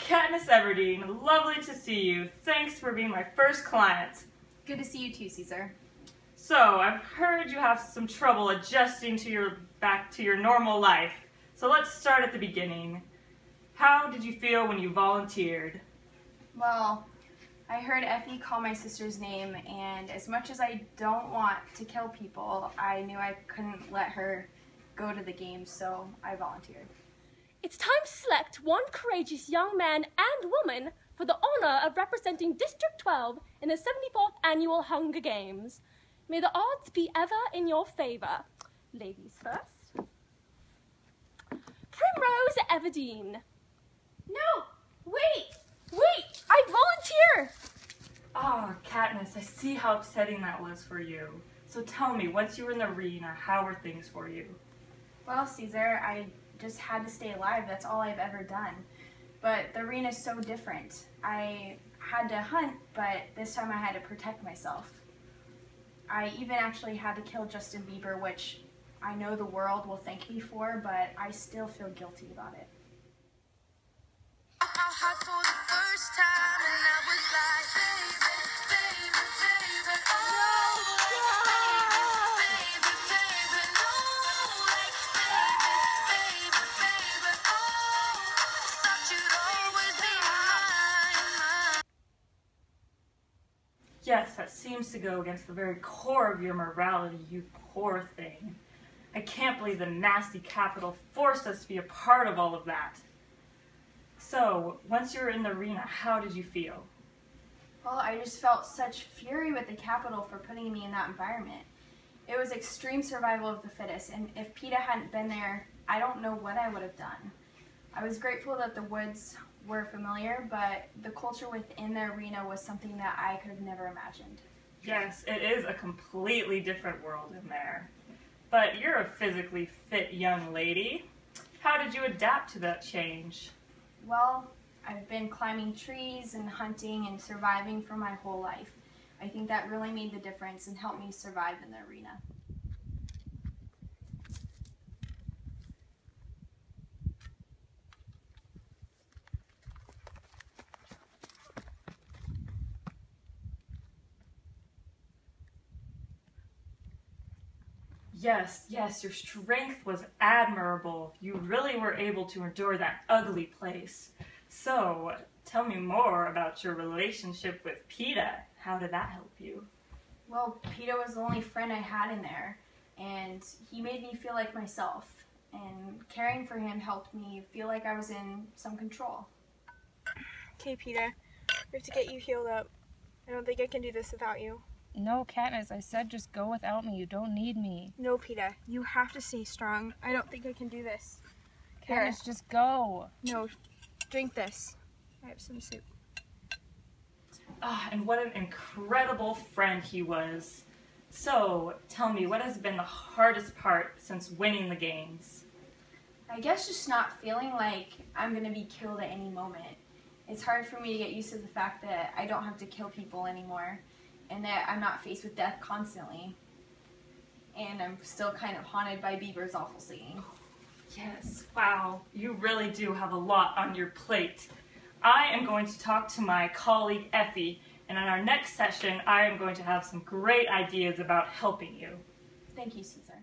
Katniss Everdeen, lovely to see you. Thanks for being my first client. Good to see you too, Caesar. So, I've heard you have some trouble adjusting back to your normal life. So let's start at the beginning. How did you feel when you volunteered? Well, I heard Effie call my sister's name, and as much as I don't want to kill people, I knew I couldn't let her go to the game, so I volunteered. It's time to select one courageous young man and woman for the honor of representing District 12 in the 74th Annual Hunger Games. May the odds be ever in your favor. Ladies first. Primrose Everdeen. No! Wait! I volunteer! Ah, Katniss, I see how upsetting that was for you. So tell me, once you were in the arena, how were things for you? Well, Caesar, I just had to stay alive. That's all I've ever done. But the arena is so different. I had to hunt, but this time I had to protect myself. I even actually had to kill Justin Bieber, which I know the world will thank me for, but I still feel guilty about it. Yes, that seems to go against the very core of your morality, you poor thing. I can't believe the nasty Capitol forced us to be a part of all of that. So, once you were in the arena, how did you feel? Well, I just felt such fury with the Capitol for putting me in that environment. It was extreme survival of the fittest, and if PETA hadn't been there, I don't know what I would have done. I was grateful that the woods were familiar, but the culture within the arena was something that I could have never imagined. Yes, it is a completely different world in there. But you're a physically fit young lady. How did you adapt to that change? Well, I've been climbing trees and hunting and surviving for my whole life. I think that really made the difference and helped me survive in the arena. Yes, your strength was admirable. You really were able to endure that ugly place. So, tell me more about your relationship with PETA. How did that help you? Well, PETA was the only friend I had in there, and he made me feel like myself. And caring for him helped me feel like I was in some control. Okay, PETA, we have to get you healed up. I don't think I can do this without you. No, Katniss, I said just go without me. You don't need me. No, PETA, you have to stay strong. I don't think I can do this. Katniss, just go. No, drink this. I have some soup. Ah, and what an incredible friend he was. So, tell me, what has been the hardest part since winning the games? I guess just not feeling like I'm going to be killed at any moment. It's hard for me to get used to the fact that I don't have to kill people anymore, and that I'm not faced with death constantly. And I'm still kind of haunted by Bieber's awful singing. Yes, wow, you really do have a lot on your plate. I am going to talk to my colleague Effie, and in our next session, I am going to have some great ideas about helping you. Thank you, Caesar.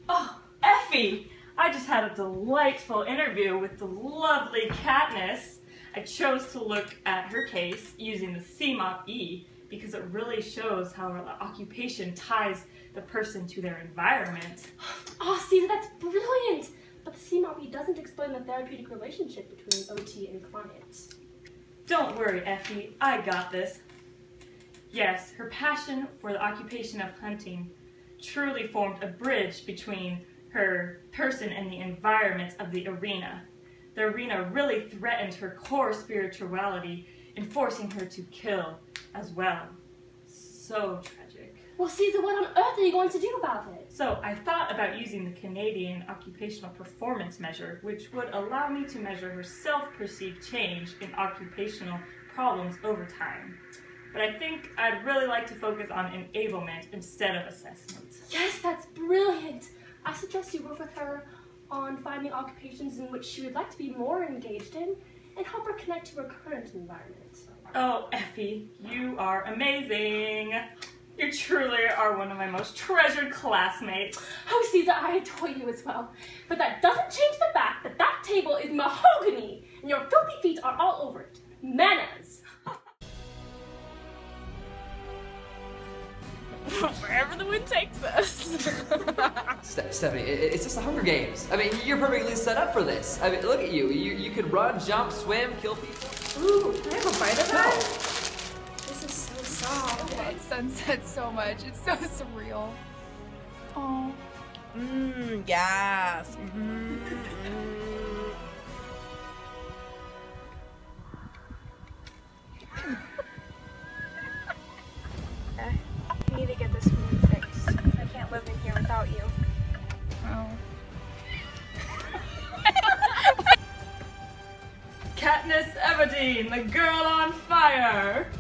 Oh, Effie! I just had a delightful interview with the lovely Katniss. I chose to look at her case using the CMOP-E because it really shows how the occupation ties the person to their environment. Oh, Caesar, that's brilliant! But the CMOP-E doesn't explain the therapeutic relationship between OT and client. Don't worry, Effie, I got this. Yes, her passion for the occupation of hunting truly formed a bridge between her person and the environment of the arena. The arena really threatened her core spirituality in forcing her to kill as well. So tragic. Well, Caesar, what on earth are you going to do about it? So I thought about using the Canadian Occupational Performance Measure, which would allow me to measure her self-perceived change in occupational problems over time. but I think I'd really like to focus on enablement instead of assessment. Yes, that's brilliant. I suggest you work with her on finding occupations in which she would like to be more engaged in and help her connect to her current environment. Oh, Effie, you are amazing. You truly are one of my most treasured classmates. Oh, Caesar, I adore you as well. But that doesn't change the fact that that table is mahogany and your filthy feet are all over it. Manners. Wherever the wind takes us. Stephanie, it's just the Hunger Games. I mean, you're perfectly set up for this. I mean, look at you. You could run, jump, swim, kill people. Ooh, can I have a bite of that? This is so soft. I love sunset so much. It's so surreal. Oh. Yes. I need to get this wound fixed. I can't live in here without you. Oh. Katniss Everdeen, the girl on fire.